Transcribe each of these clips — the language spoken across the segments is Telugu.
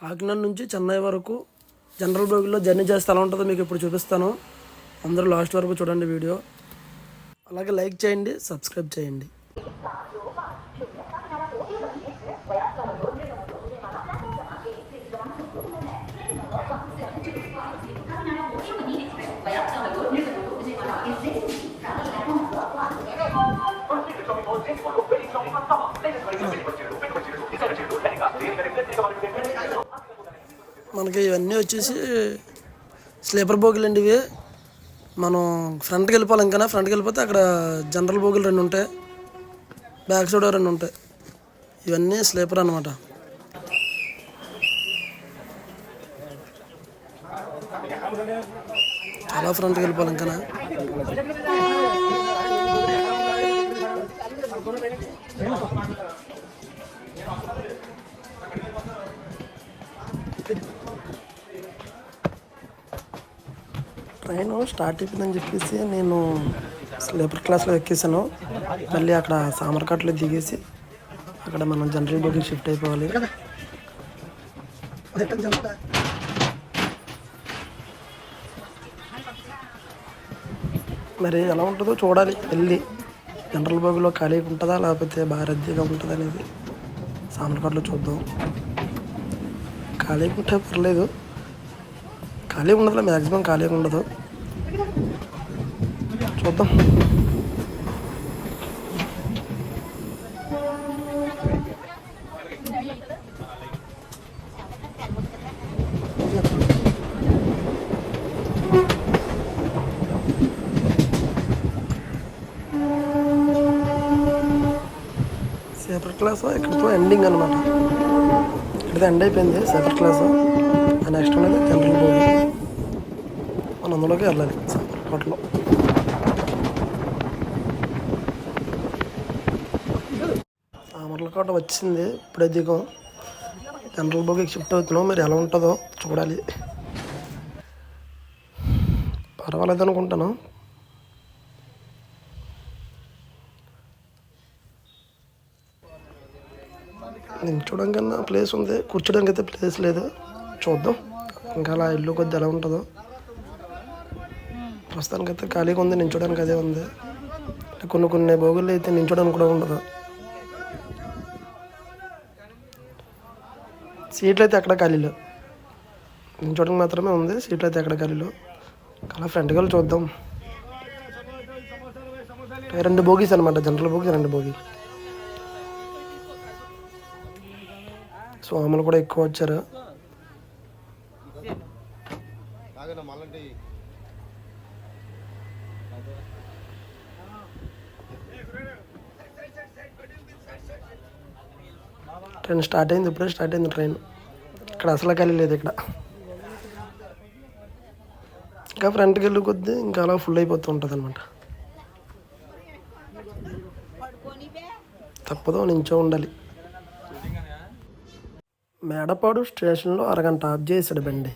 కాకినాడ నుంచి చెన్నై వరకు జనరల్ బోగిలో జర్నీ చేస్తే ఎలా ఉంటుందో మీకు ఇప్పుడు చూపిస్తాను. అందరూ లాస్ట్ వరకు చూడండి వీడియో. అలాగే లైక్ చేయండి, సబ్స్క్రైబ్ చేయండి. మనకి ఇవన్నీ వచ్చేసి స్లీపర్ బోగిలు అండి. ఇవి మనం ఫ్రంట్కి వెళ్ళిపోవాలి. ఇంకా ఫ్రంట్కి వెళ్ళిపోతే అక్కడ జనరల్ బోగిలు 2 ఉంటాయి, బ్యాక్ సైడ్ 2 ఉంటాయి. ఇవన్నీ స్లీపర్ అన్నమాట. చాలా ఫ్రంట్కి వెళ్ళిపోవాలి. ఇంకా ట్రైన్ స్టార్ట్ అయిపోయిందని చెప్పేసి నేను స్లీపర్ క్లాస్లో ఎక్కేసాను. మళ్ళీ అక్కడ సామర్ఘాట్లో దిగేసి అక్కడ మనం జనరల్ బోగికి షిఫ్ట్ అయిపోవాలి. మరి ఎలా ఉంటుందో చూడాలి. వెళ్ళి జనరల్ బోగిలో ఖాళీగా ఉంటుందా లేకపోతే బాగా రద్దీగా ఉంటుందా అనేది సామర్ఘాట్లో చూద్దాం. ఖాళీగా ఉంటే పర్లేదు, ఖాళీగా ఉండదు, మ్యాక్సిమం ఖాళీగా ఉండదు. చూద్దాం. సేపర్ క్లాస్ ఇక్కడితో ఎండింగ్ అనమాట. ఇక్కడితో ఎండ్ అయిపోయింది సేపర్ క్లాస్. నెక్స్ట్ ఉన్నది జనరల్ బోగి. మనం అందులోకి వెళ్ళాలి సామర్ఘాట్లో. సామర్ఘాట్ వచ్చింది, ఇప్పుడే దిగం. జనరల్ బోగికి షిఫ్ట్ అవుతున్నాం. మరి ఎలా ఉంటుందో చూడాలి. పర్వాలేదు అనుకుంటాను. నిల్చోడం కన్నా ప్లేస్ ఉంది, కూర్చోడానికి అయితే ప్లేస్ లేదు. చూద్దాం ఇంకా అలా ఇల్లు కొద్ది ఎలా ఉంటుందో. ప్రస్తుతానికైతే ఖాళీగా ఉంది, నిల్చోడానికి అదే ఉంది. కొన్ని బోగుల్లో అయితే నిల్చోడానికి కూడా ఉండదు. సీట్లు అయితే ఎక్కడ ఖాళీలో, నిల్చోడానికి మాత్రమే ఉంది. సీట్లు అయితే ఎక్కడ ఖాళీలో. అలా ఫ్రంట్కి వెళ్ళి చూద్దాం. 2 బోగీస్ అనమాట, జనరల్ బోగీ 2 బోగీ. స్వాములు కూడా ఎక్కువ వచ్చారు. ట్రైన్ స్టార్ట్ అయింది, ఇప్పుడే స్టార్ట్ అయింది ట్రైన్. ఇక్కడ అసలు ఖాళీ లేదు. ఇక్కడ ఇంకా ఫ్రంట్కి వెళ్ళి కొద్దీ ఇంకా అలా ఫుల్ అయిపోతూ ఉంటుంది అనమాట. తప్పదో నించో ఉండాలి. మేడపాడు స్టేషన్లో అరగంట ఆఫ్ చేసాడు బండి.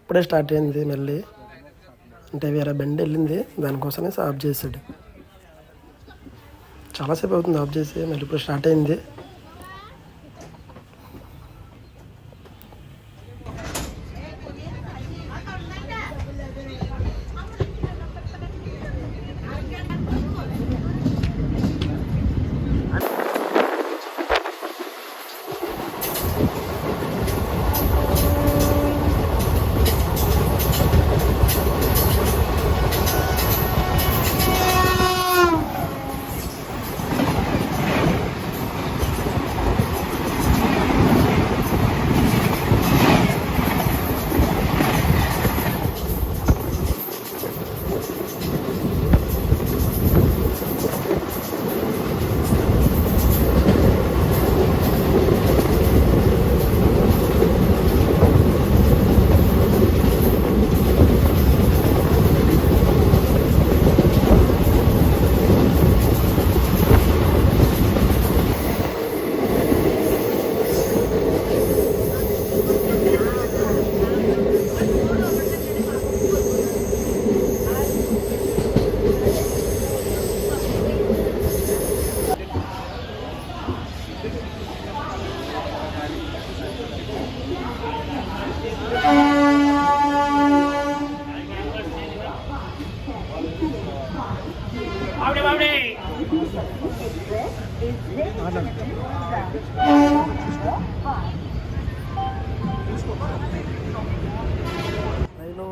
ఇప్పుడే స్టార్ట్ అయింది మళ్ళీ. అంటే వేరే బండి వెళ్ళింది, దానికోసమే ఆఫ్ చేసాడు. చాలాసేపు అవుతుంది ఆఫ్ చేసి, మళ్ళీ ఇప్పుడు స్టార్ట్ అయింది.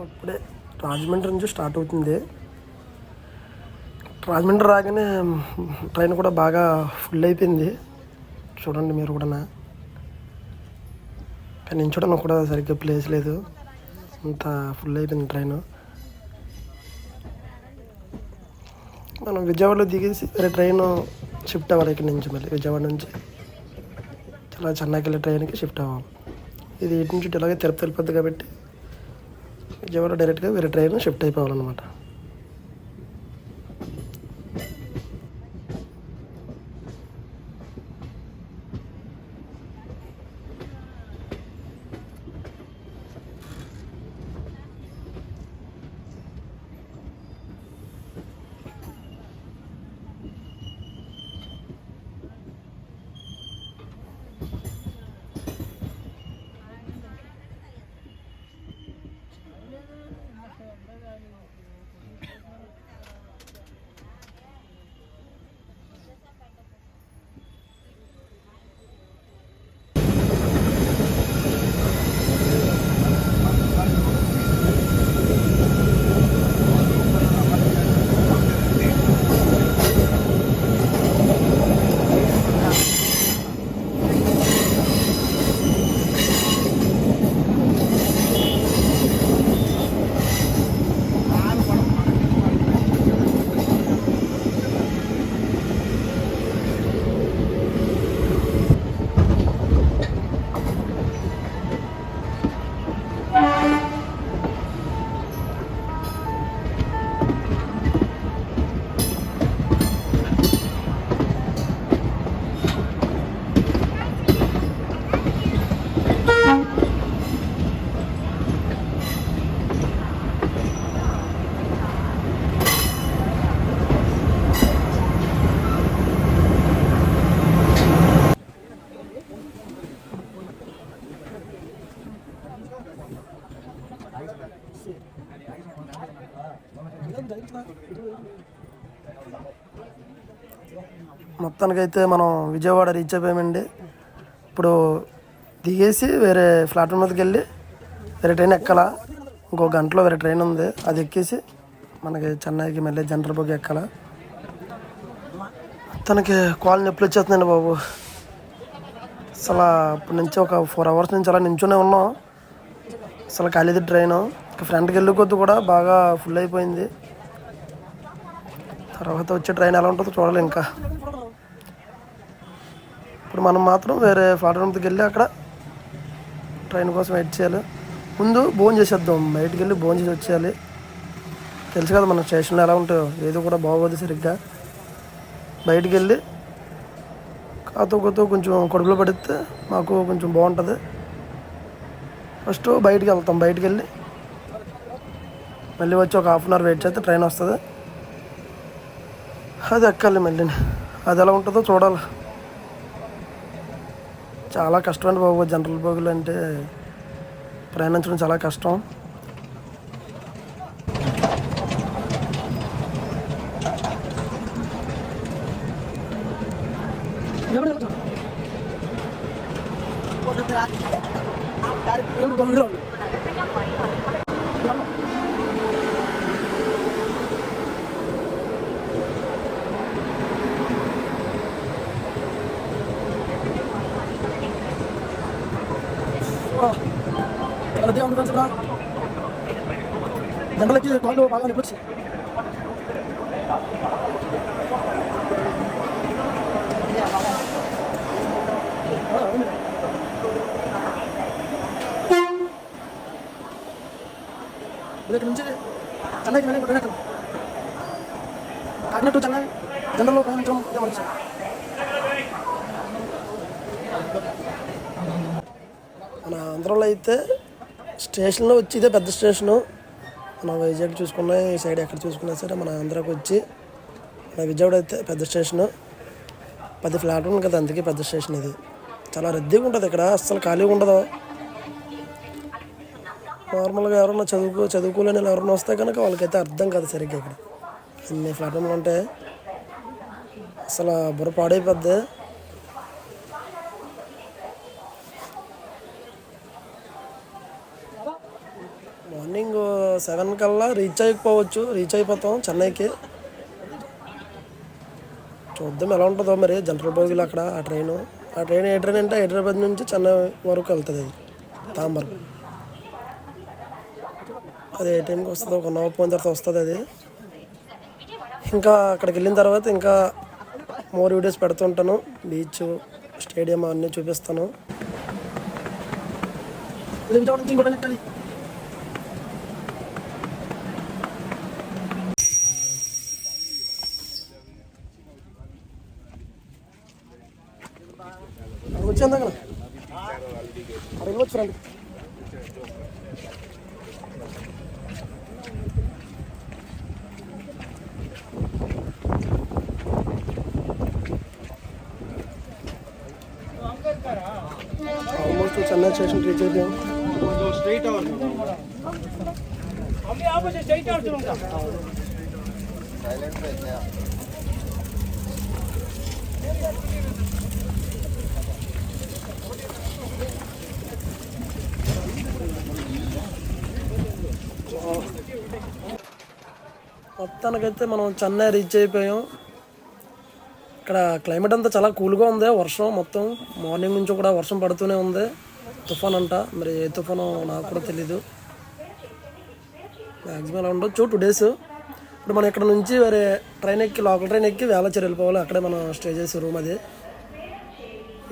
ఇప్పుడే రాజమండ్రి నుంచి స్టార్ట్ అవుతుంది. రాజమండ్రి రాగానే ట్రైన్ కూడా బాగా ఫుల్ అయిపోయింది. చూడండి మీరు కూడా. కానీ నించోడానికి కూడా సరిగ్గా ప్లేస్ లేదు, అంత ఫుల్ అయిపోయింది ట్రైన్. మనం విజయవాడలో దిగేసి వేరే ట్రైన్ షిఫ్ట్ అవ్వాలి. ఇక్కడ నుంచి మళ్ళీ విజయవాడ నుంచి చాలా చెన్నైకి వెళ్ళే ట్రైన్కి షిఫ్ట్ అవ్వాలి. ఇది ఇటు నుంచి ఇలాగే తిరుపతి వెళ్ళిపోద్ది కాబట్టి విజయవాడ డైరెక్ట్గా వేరే ట్రైన్ షిఫ్ట్ అయిపోవాలన్నమాట. మొత్తానికైతే మనం విజయవాడ రీచ్ అయిపోయామండి. ఇప్పుడు దిగేసి వేరే ప్లాట్ఫామ్ మీదకి వెళ్ళి వేరే ట్రైన్ ఎక్కాల. ఇంకో గంటలో వేరే ట్రైన్ ఉంది, అది ఎక్కేసి మనకి చెన్నైకి మళ్ళీ జనరల్ బోగి ఎక్కాల. తనకి కాలు నొప్పులు వచ్చేస్తుందండి బాబు. అసలు ఇప్పటి నుంచి ఒక 4 hours నుంచి అలా నించునే ఉన్నాం. అసలు ఖాళీది ట్రైను. ఫ్రంట్కి వెళ్ళే కొద్ది కూడా బాగా ఫుల్ అయిపోయింది. తర్వాత వచ్చే ట్రైన్ ఎలా ఉంటుందో చూడాలి. ఇంకా ఇప్పుడు మనం మాత్రం వేరే ప్లాట్ఫామ్కి వెళ్ళి అక్కడ ట్రైన్ కోసం వెయిట్ చేయాలి. ముందు భోజనం చేసేద్దాం, బయటికి వెళ్ళి భోజనం చేసి వచ్చేయాలి. తెలుసు కదా మన స్టేషన్లో ఎలా ఉంటాయో, ఏదో కూడా బాగోదు సరిగ్గా. బయటికి వెళ్ళి కాతో కొంచెం కడుపులో పడితే మాకు కొంచెం బాగుంటుంది. ఫస్ట్ బయటికి వెళ్తాం, బయటికి వెళ్ళి మళ్ళీ వచ్చి ఒక 1/2 hour వెయిట్ చేస్తే ట్రైన్ వస్తుంది. అది ఎక్కాలి మళ్ళీ. అది ఎలా ఉంటుందో చూడాలి. చాలా కష్టమండి బాబు, జనరల్ బోగులు అంటే ప్రయాణించడం చాలా కష్టం. జనరల్కి కాళ్ళు బాగా నొప్పి. ఇక్కడ నుంచి చెన్నైకి వెళ్ళి కాకినాడ టు చెన్నై జనరల్లో ప్రయాణించడం ఏమనిపించింది? మన ఆంధ్రలో అయితే స్టేషన్లో వచ్చి ఇదే పెద్ద స్టేషను. మన వైజాగ్ చూసుకున్నా, ఈ సైడ్ ఎక్కడ చూసుకున్నా సరే మన ఆంధ్రాకి వచ్చి మన విజయవాడ అయితే పెద్ద స్టేషను. 10 ప్లాట్ఫామ్ కదా, అందుకే పెద్ద స్టేషన్ ఇది. చాలా రద్దీగా ఉంటుంది ఇక్కడ, అస్సలు ఖాళీగా ఉండదు. నార్మల్గా ఎవరన్నా చదువుకోలేని వాళ్ళు ఎవరైనా వస్తే కనుక వాళ్ళకైతే అర్థం కాదు సరిగ్గా. ఇక్కడ అన్ని ప్లాట్ఫామ్లు ఉంటాయి, అసలు బుర్ర పాడైపోద్ది. మార్నింగ్ 7 కల్లా రీచ్ అయిపోతాం చెన్నైకి. చూద్దాం ఎలా ఉంటుందో మరి జనరల్ బోగిలో అక్కడ. ఆ ట్రైన్ ఏ ట్రైన్ అంటే హైదరాబాద్ నుంచి చెన్నై వరకు వెళ్తుంది, తాంబరం. అది ఏ టైంకి వస్తుందో, 1 అవర్ పోయిన తర్వాత వస్తుంది అది. ఇంకా అక్కడికి వెళ్ళిన తర్వాత ఇంకా మోర్ వీడియోస్ పెడుతుంటాను. బీచ్, స్టేడియం అన్నీ చూపిస్తాను. వచ్చేందా అడగవచ్చు friend. Almost Chennai station reach అయిపోయాం. మొత్తానికైతే మనం చెన్నై రీచ్ అయిపోయాం. ఇక్కడ క్లైమేట్ అంతా చాలా కూల్గా ఉంది. వర్షం మొత్తం మార్నింగ్ నుంచి కూడా వర్షం పడుతూనే ఉంది. తుఫాన్ అంట, మరి ఏ తుఫాను నాకు కూడా తెలీదు. మ్యాక్సిమం అలా ఉండొచ్చు 2 days. ఇప్పుడు మనం ఇక్కడ నుంచి వేరే లోకల్ ట్రైన్ ఎక్కి వేళాచేరి వెళ్ళిపోవాలి. అక్కడే మనం స్టే చేసే రూమ్ అది.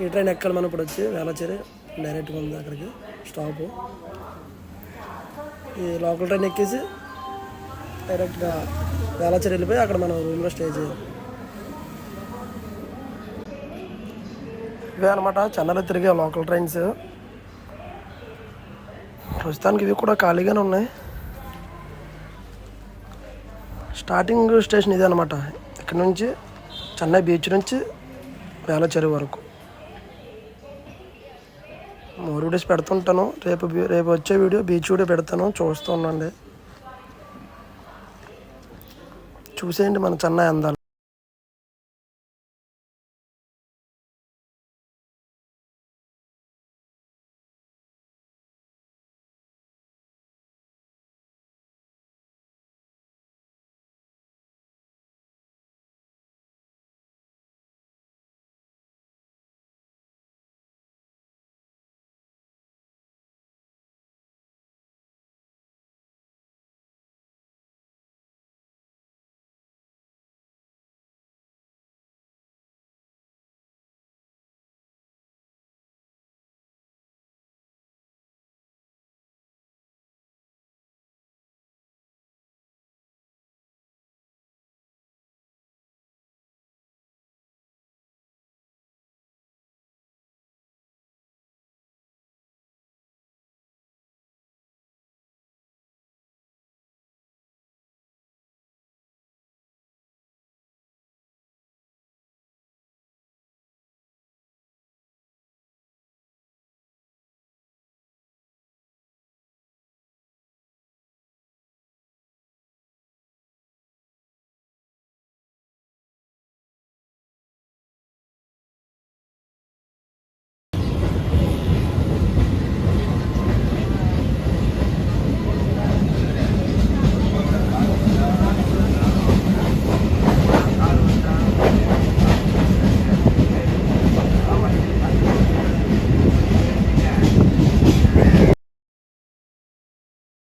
ఈ ట్రైన్ ఎక్కాలి మనం ఇప్పుడు వచ్చి వేళాచేరి. డైరెక్ట్గా ఉంది అక్కడికి స్టాపు. ఈ లోకల్ ట్రైన్ ఎక్కేసి డైరెక్ట్గా వేళాచేరి వెళ్ళిపోయి అక్కడ మనం రూమ్లో స్టే చేయాలి. ఇవే అనమాట చెన్నైలో తిరిగే లోకల్ ట్రైన్స్. ప్రస్తుతానికి ఇవి కూడా ఖాళీగానే ఉన్నాయి. స్టార్టింగ్ స్టేషన్ ఇదే అనమాట. ఇక్కడ నుంచి చెన్నై బీచ్ నుంచి వేళాచేరి వరకు. మోర్ వీడియోస్ పెడుతుంటాను. రేపు వచ్చే వీడియో బీచ్ వీడియో పెడతాను, చూస్తూ ఉండండి. చూసేయండి మన చెన్నై అందాలు.